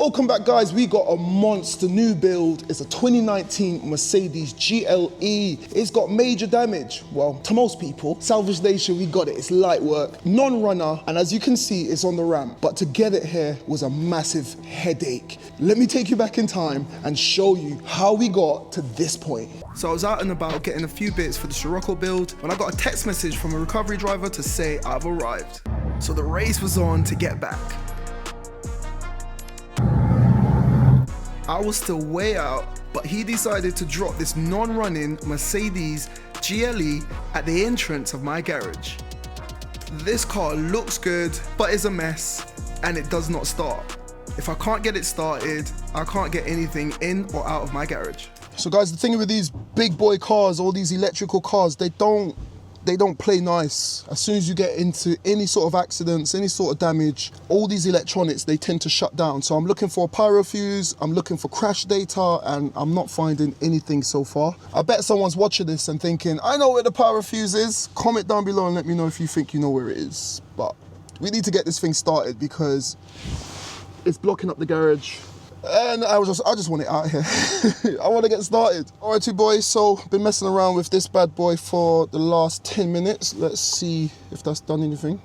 Welcome back, guys. We got a monster new build. It's a 2019 Mercedes GLE. It's got major damage. Well, to most people. Salvage Nation, we got it. It's light work, non-runner, and as you can see, it's on the ramp. But to get it here was a massive headache. Let me take you back in time and show you how we got to this point. So I was out and about getting a few bits for the Scirocco build when I got a text message from a recovery driver to say I've arrived. So the race was on to get back. I was still way out, but he decided to drop this non-running Mercedes GLE at the entrance of my garage. This car looks good, but is a mess, and it does not start. If I can't get it started, I can't get anything in or out of my garage. So guys, the thing with these big boy cars, all these electrical cars, they don't play nice. As soon as you get into any sort of accidents, any sort of damage, all these electronics, they tend to shut down. So I'm looking for a pyro fuse, I'm looking for crash data, and I'm not finding anything so far. I bet someone's watching this and thinking, I know where the pyro fuse is. Comment down below and let me know if you think you know where it is. But we need to get this thing started because it's blocking up the garage. And I just want it out here. I want to get started. Alrighty boys, so been messing around with this bad boy for the last 10 minutes. Let's see if that's done anything.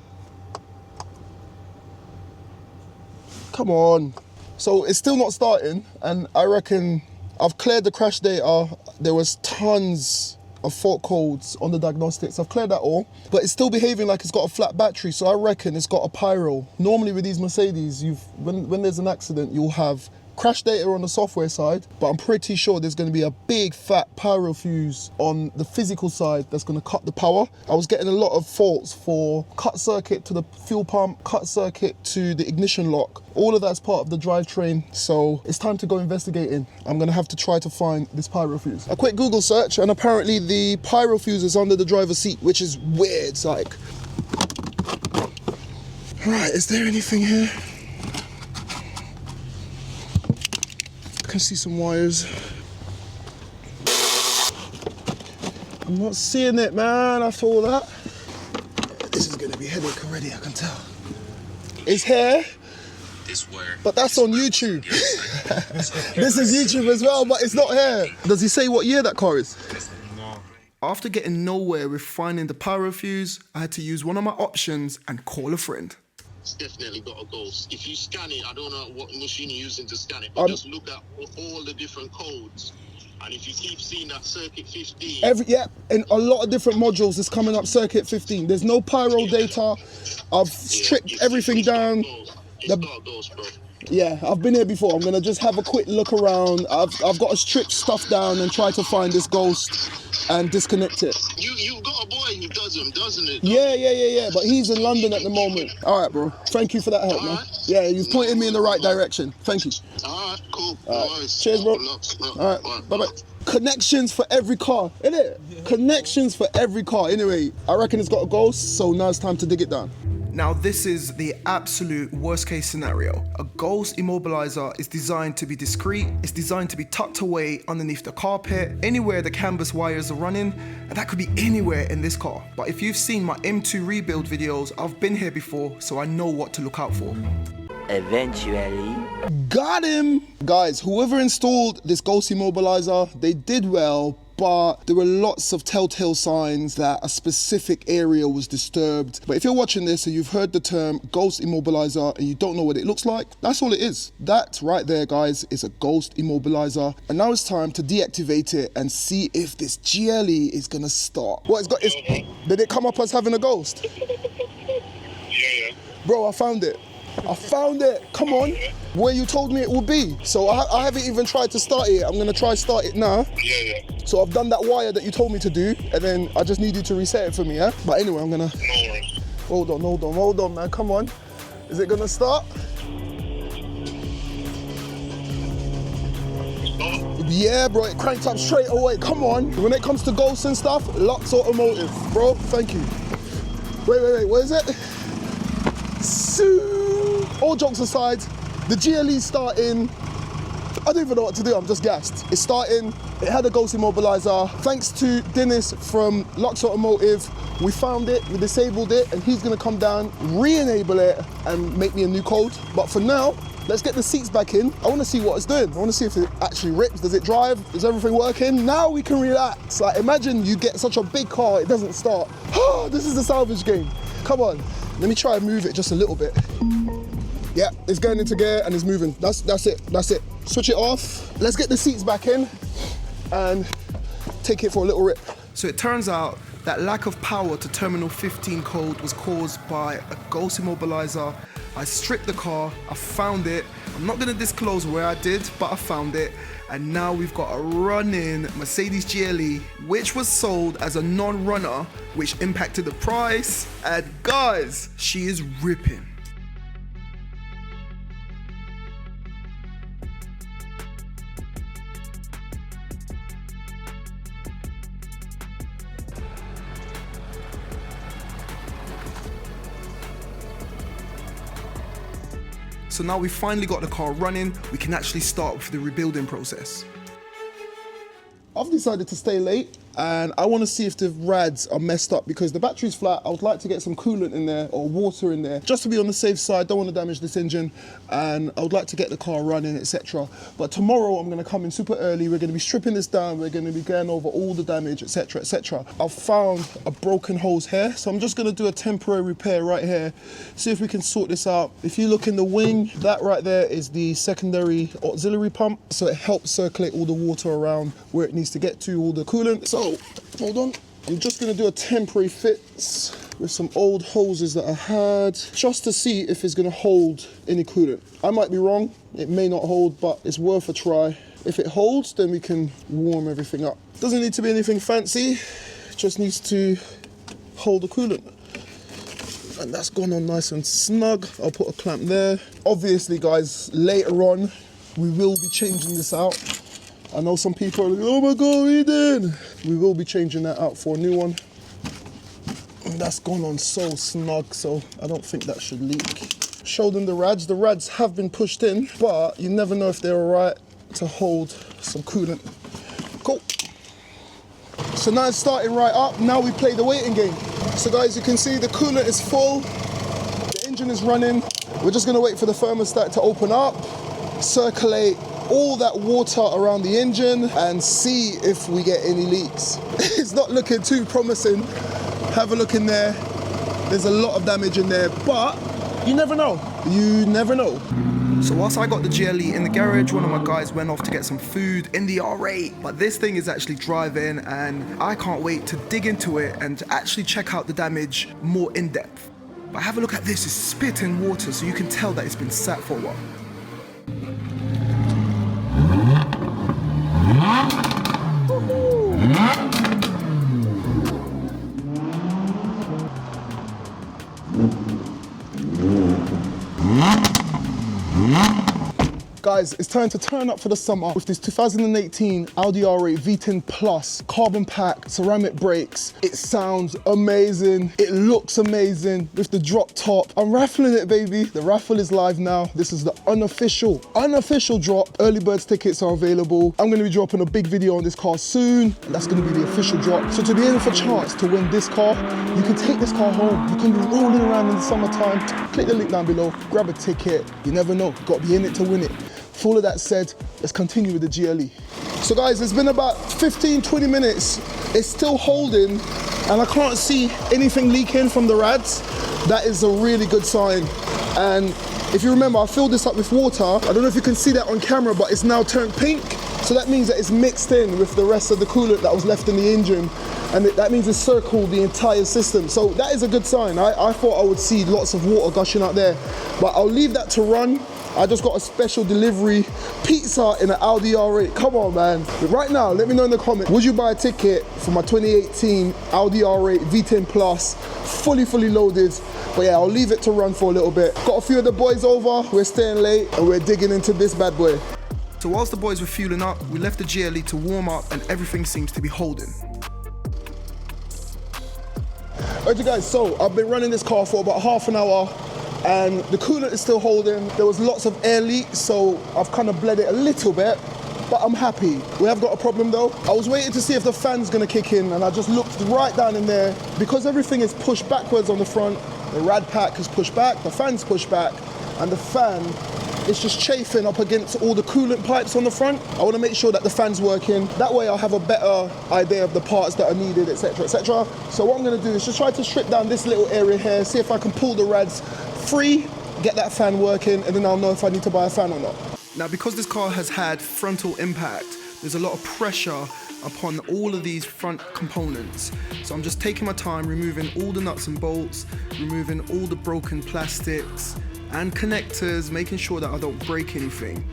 Come on. So it's still not starting, and I reckon I've cleared the crash data. There was tons of fault codes on the diagnostics. I've cleared that all, but it's still behaving like it's got a flat battery, so I reckon it's got a pyro. Normally with these Mercedes, when there's an accident, you'll have crash data on the software side, but I'm pretty sure there's going to be a big fat pyro fuse on the physical side that's going to cut the power. I was getting a lot of faults for cut circuit to the fuel pump, cut circuit to the ignition lock. All of that's part of the drivetrain, so it's time to go investigating. I'm going to have to try to find this pyro fuse. A quick Google search, and apparently the pyro fuse is under the driver's seat, which is weird. It's like, right, is there anything here? I can see some wires. I'm not seeing it, man, after all that. This is gonna be a headache already, I can tell. It's here, but that's on YouTube. This is YouTube as well, but it's not here. Does he say what year that car is? No. After getting nowhere with finding the pyro fuse, I had to use one of my options and call a friend. It's definitely got a ghost. If you scan it, I don't know what machine you're using to scan it, but just look at all the different codes. And if you keep seeing that circuit 15... in a lot of different modules it's coming up circuit 15. There's no pyro data. I've stripped everything down. It's got a ghost, bro. Yeah, I've been here before. I'm gonna just have a quick look around. I've got to strip stuff down and try to find this ghost and disconnect it. You've got a boy who does them, doesn't it? Yeah, but he's in London at the moment. All right, bro. Thank you for that help, man. Yeah, you've pointed me in the right direction. Thank you. All right, cool. Nice. Cheers, bro. All right, bye-bye. Connections for every car, innit? Yeah. Connections for every car. Anyway, I reckon it's got a ghost, so now it's time to dig it down. Now this is the absolute worst case scenario. A ghost immobilizer is designed to be discreet, it's designed to be tucked away underneath the carpet, anywhere the canvas wires are running, and that could be anywhere in this car. But if you've seen my M2 rebuild videos, I've been here before, so I know what to look out for. Eventually. Got him! Guys, whoever installed this ghost immobilizer, they did well, but there were lots of telltale signs that a specific area was disturbed. But if you're watching this and you've heard the term ghost immobilizer and you don't know what it looks like, that's all it is. That right there, guys, is a ghost immobilizer. And now it's time to deactivate it and see if this GLE is gonna start. What, did it come up as having a ghost? Yeah. Bro, I found it. Come on, where you told me it would be. So I haven't even tried to start it. I'm gonna try start it now. Yeah. So I've done that wire that you told me to do, and then I just need you to reset it for me, yeah? But anyway, I'm gonna... No worries. Hold on, man, come on. Is it gonna start? Yeah, bro, it cranked up straight away. Come on. When it comes to ghosts and stuff, Lux Automotive, bro, thank you. Wait, what is it? All jokes aside, the GLE's starting. I don't even know what to do, I'm just gassed. It's starting, it had a ghost immobilizer. Thanks to Dennis from Lux Automotive, we found it, we disabled it, and he's gonna come down, re-enable it, and make me a new code. But for now, Let's get the seats back in. I want to see what it's doing. I want to see if it actually rips. Does it drive? Is everything working? Now we can relax. Like, imagine you get such a big car, it doesn't start. Oh, this is the salvage game. Come on. Let me try and move it just a little bit. Yeah, it's going into gear and it's moving. That's it. Switch it off. Let's get the seats back in and take it for a little rip. So it turns out that lack of power to terminal 15 code was caused by a ghost immobilizer. I stripped the car, I found it. I'm not gonna disclose where I did, but I found it. And now we've got a running Mercedes GLE, which was sold as a non-runner, which impacted the price. And guys, she is ripping. So now we've finally got the car running, we can actually start with the rebuilding process. I've decided to stay late and I want to see if the rads are messed up because the battery's flat. I would like to get some coolant in there or water in there just to be on the safe side. Don't want to damage this engine and I would like to get the car running, etc. But tomorrow I'm going to come in super early. We're going to be stripping this down. We're going to be going over all the damage, etc, etc. I've found a broken hose here, so I'm just going to do a temporary repair right here. See if we can sort this out. If you look in the wing, that right there is the secondary auxiliary pump, so it helps circulate all the water around where it needs to get to, all the coolant. So hold on, I'm just going to do a temporary fix with some old hoses that I had just to see if it's going to hold any coolant. I might be wrong, it may not hold, but it's worth a try. If it holds, then we can warm everything up. Doesn't need to be anything fancy, just needs to hold the coolant. And that's gone on nice and snug. I'll put a clamp there. Obviously guys, later on we will be changing this out. I know some people are like, oh my God, Eden. We will be changing that out for a new one. And that's gone on so snug, so I don't think that should leak. Show them the rads. The rads have been pushed in, but you never know if they're all right to hold some coolant. Cool. So now it's starting right up. Now we play the waiting game. So guys, you can see the coolant is full. The engine is running. We're just gonna wait for the thermostat to open up, circulate all that water around the engine and see if we get any leaks. It's not looking too promising. Have a look in there. There's a lot of damage in there, but you never know. You never know. So whilst I got the GLE in the garage, one of my guys went off to get some food in the R8, but this thing is actually driving and I can't wait to dig into it and to actually check out the damage more in depth. But have a look at this, it's spitting water, so you can tell that it's been sat for a while. Guys, it's time to turn up for the summer with this 2018 Audi R8 V10 Plus, carbon pack, ceramic brakes. It sounds amazing. It looks amazing with the drop top. I'm raffling it, baby. The raffle is live now. This is the unofficial drop. Early birds tickets are available. I'm gonna be dropping a big video on this car soon. And that's gonna be the official drop. So to be in for a chance to win this car, you can take this car home. You can be rolling around in the summertime. Click the link down below, grab a ticket. You never know, you gotta be in it to win it. For all of that said, let's continue with the GLE. So guys, it's been about 15-20 minutes. It's still holding and I can't see anything leaking from the rads. That is a really good sign. And if you remember, I filled this up with water. I don't know if you can see that on camera, but it's now turned pink. So that means that it's mixed in with the rest of the coolant that was left in the engine. And that means it's circled the entire system. So that is a good sign. I thought I would see lots of water gushing out there, but I'll leave that to run. I just got a special delivery pizza in an Audi R8. Come on, man. But right now, let me know in the comments, would you buy a ticket for my 2018 Audi R8 V10 Plus, fully loaded? But yeah, I'll leave it to run for a little bit. Got a few of the boys over, we're staying late, and we're digging into this bad boy. So whilst the boys were fueling up, we left the GLE to warm up, and everything seems to be holding. Alright guys, so I've been running this car for about half an hour, and the coolant is still holding. There was lots of air leaks, so I've kind of bled it a little bit, but I'm happy. We have got a problem though. I was waiting to see if the fan's gonna kick in, and I just looked right down in there. Because everything is pushed backwards on the front, the rad pack is pushed back, the fan's pushed back, and the fan it's just chafing up against all the coolant pipes on the front. I want to make sure that the fan's working. That way I'll have a better idea of the parts that are needed, etc, etc. So what I'm going to do is just try to strip down this little area here, see if I can pull the rads free, get that fan working, and then I'll know if I need to buy a fan or not. Now, because this car has had frontal impact, there's a lot of pressure upon all of these front components. So I'm just taking my time, removing all the nuts and bolts, removing all the broken plastics and connectors, making sure that I don't break anything.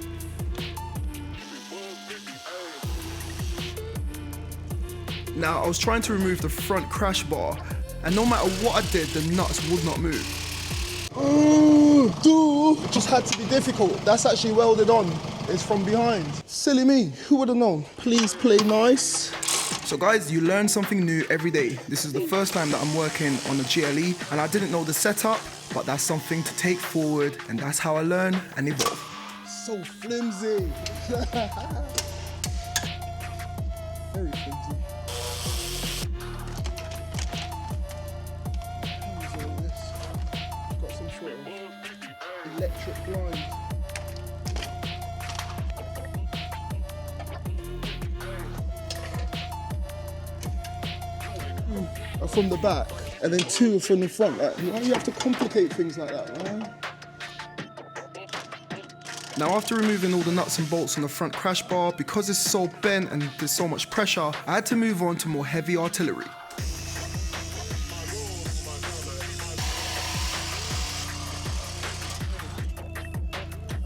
Now, I was trying to remove the front crash bar, and no matter what I did, the nuts would not move. Oh, dude, just had to be difficult. That's actually welded on. It's from behind. Silly me, who would have known? Please play nice. So guys, you learn something new every day. This is the first time that I'm working on a GLE, and I didn't know the setup, but that's something to take forward, and that's how I learn and evolve. So flimsy. Very flimsy. Got some sort of electric blind. From the back, and then 2 from the front. Like, why do you have to complicate things like that, man? Now, after removing all the nuts and bolts on the front crash bar, because it's so bent and there's so much pressure, I had to move on to more heavy artillery.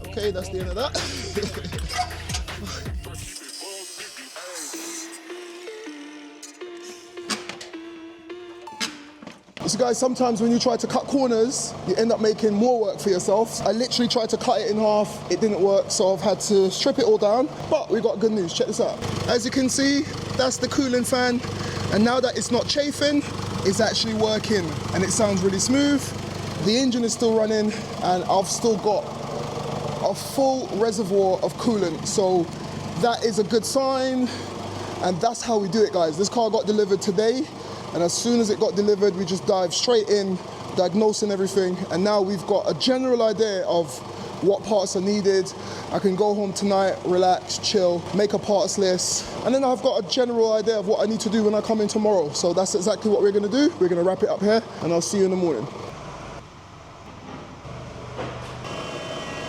Okay, that's the end of that. So guys, sometimes when you try to cut corners, you end up making more work for yourself. I literally tried to cut it in half, it didn't work, so I've had to strip it all down. But we got good news, check this out. As you can see, that's the cooling fan, and now that it's not chafing, it's actually working, and it sounds really smooth. The engine is still running, and I've still got a full reservoir of coolant, so that is a good sign, and that's how we do it, guys. This car got delivered today. And as soon as it got delivered, we just dived straight in, diagnosing everything. And now we've got a general idea of what parts are needed. I can go home tonight, relax, chill, make a parts list. And then I've got a general idea of what I need to do when I come in tomorrow. So that's exactly what we're gonna do. We're gonna wrap it up here, and I'll see you in the morning.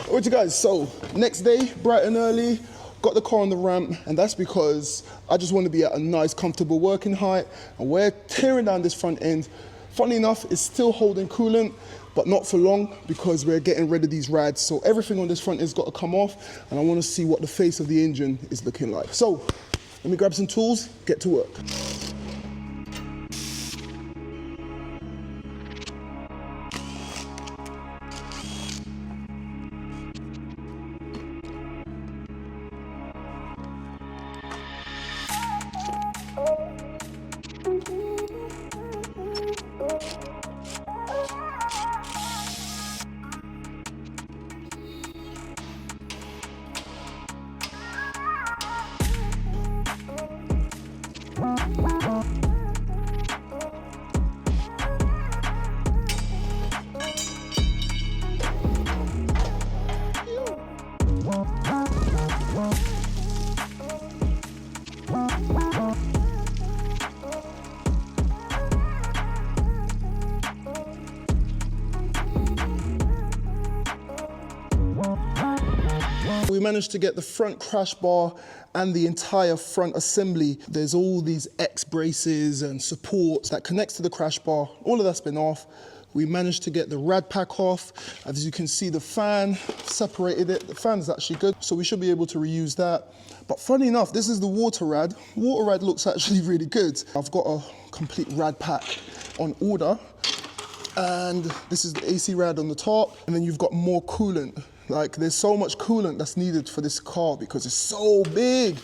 All right, you guys, so next day, bright and early, got the car on the ramp, and that's because I just want to be at a nice, comfortable working height, and we're tearing down this front end. Funny enough, it's still holding coolant, but not for long because we're getting rid of these rads. So everything on this front has got to come off, and I want to see what the face of the engine is looking like. So let me grab some tools, get to work. We managed to get the front crash bar and the entire front assembly. There's all these X braces and supports that connects to the crash bar. All of that's been off. We managed to get the rad pack off. As you can see, the fan separated it. The fan is actually good, so we should be able to reuse that. But funny enough, this is the water rad. Water rad looks actually really good. I've got a complete rad pack on order. And this is the AC rad on the top. And then you've got more coolant. Like, there's so much coolant that's needed for this car because it's so big.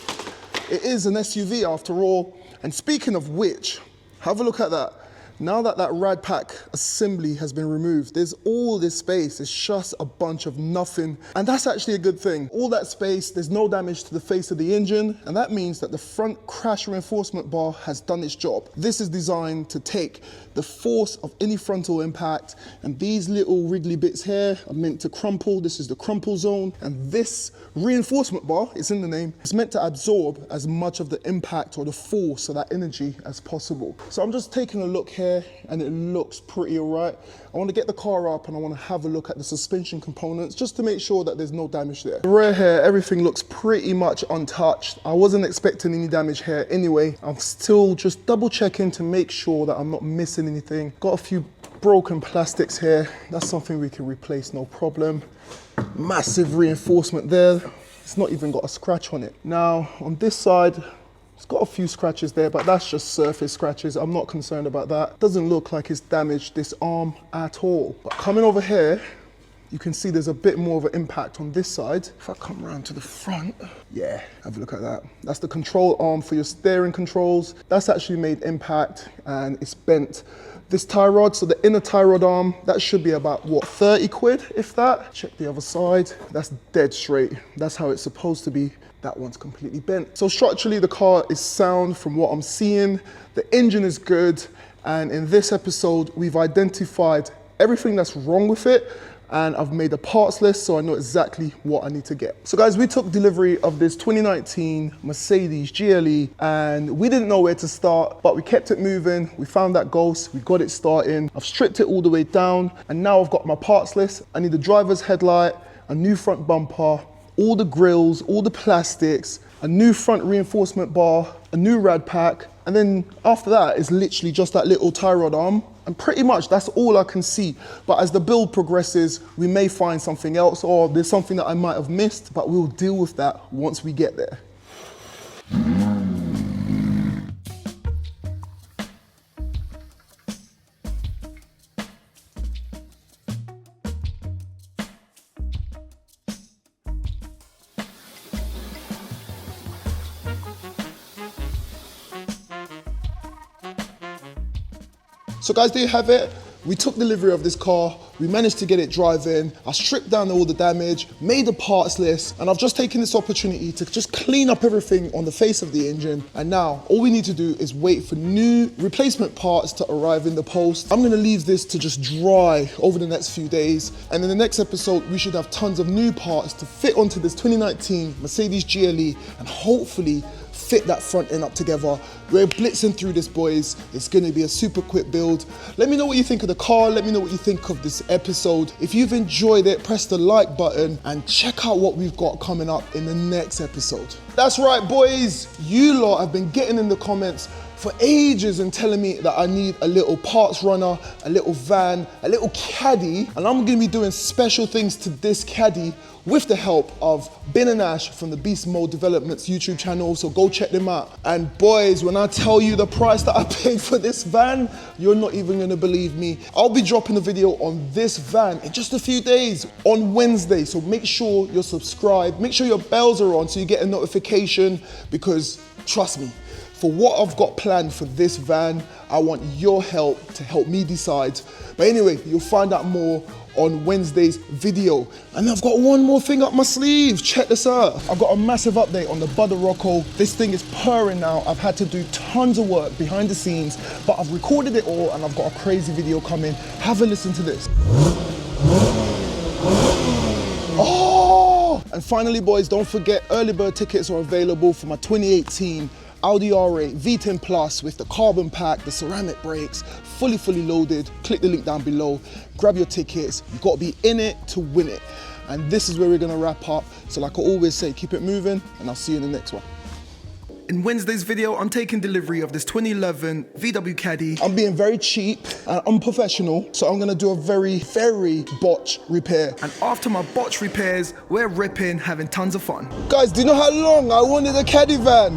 It is an SUV after all. And speaking of which, have a look at that. Now that that rad pack assembly has been removed, there's all this space. It's just a bunch of nothing. And that's actually a good thing. All that space, there's no damage to the face of the engine. And that means that the front crash reinforcement bar has done its job. This is designed to take the force of any frontal impact. And these little wriggly bits here are meant to crumple. This is the crumple zone. And this reinforcement bar, it's in the name, it's meant to absorb as much of the impact or the force of that energy as possible. So I'm just taking a look here and it looks pretty all right. I want to get the car up and I want to have a look at the suspension components just to make sure that there's no damage there. The rear here, everything looks pretty much untouched. I wasn't expecting any damage here anyway. I'm still just double checking to make sure that I'm not missing anything. Got a few broken plastics here. That's something we can replace, no problem. Massive reinforcement there. It's not even got a scratch on it. Now on this side, it's got a few scratches there, but that's just surface scratches. I'm not concerned about that. Doesn't look like it's damaged this arm at all. But coming over here, you can see there's a bit more of an impact on this side. If I come around to the front, yeah, have a look at that. That's the control arm for your steering controls. That's actually made impact and it's bent. This tie rod, so the inner tie rod arm, that should be about, what, 30 quid, if that? Check the other side, that's dead straight. That's how it's supposed to be. That one's completely bent. So structurally, the car is sound from what I'm seeing. The engine is good. And in this episode, we've identified everything that's wrong with it. And I've made a parts list so I know exactly what I need to get. So guys, we took delivery of this 2019 Mercedes GLE and we didn't know where to start, but we kept it moving. We found that ghost, we got it starting. I've stripped it all the way down and now I've got my parts list. I need a driver's headlight, a new front bumper, all the grills, all the plastics, a new front reinforcement bar, a new rad pack, and then after that is literally just that little tie rod arm. And pretty much that's all I can see. But as the build progresses, we may find something else or there's something that I might have missed, but we'll deal with that once we get there. So guys, there you have it. We took delivery of this car. We managed to get it driving. I stripped down all the damage, made a parts list, and I've just taken this opportunity to just clean up everything on the face of the engine. And now all we need to do is wait for new replacement parts to arrive in the post. I'm gonna leave this to just dry over the next few days. And in the next episode, we should have tons of new parts to fit onto this 2019 Mercedes GLE and hopefully fit that front end up together. We're blitzing through this, boys. It's gonna be a super quick build. Let me know what you think of the car. Let me know what you think of this episode. If you've enjoyed it, press the like button and check out what we've got coming up in the next episode. That's right, boys. You lot have been getting in the comments for ages and telling me that I need a little parts runner, a little van, a little caddy, and I'm gonna be doing special things to this caddy with the help of Ben and Ash from the Beast Mode Developments YouTube channel, so go check them out. And boys, when I tell you the price that I paid for this van, you're not even gonna believe me. I'll be dropping a video on this van in just a few days, on Wednesday, so make sure you're subscribed, make sure your bells are on so you get a notification, because trust me, for what I've got planned for this van, I want your help to help me decide. But anyway, you'll find out more on Wednesday's video. And I've got one more thing up my sleeve. Check this out. I've got a massive update on the Butter Rocco. This thing is purring now. I've had to do tons of work behind the scenes, but I've recorded it all and I've got a crazy video coming. Have a listen to this. Oh! And finally, boys, don't forget, early bird tickets are available for my 2018 Audi R8 V10 Plus with the carbon pack, the ceramic brakes, fully loaded. Click the link down below, grab your tickets. You've got to be in it to win it. And this is where we're gonna wrap up. So like I always say, keep it moving and I'll see you in the next one. In Wednesday's video, I'm taking delivery of this 2011 VW Caddy. I'm being very cheap and unprofessional, so I'm gonna do a very botch repair. And after my botch repairs, we're ripping, having tons of fun. Guys, do you know how long I wanted a Caddy van?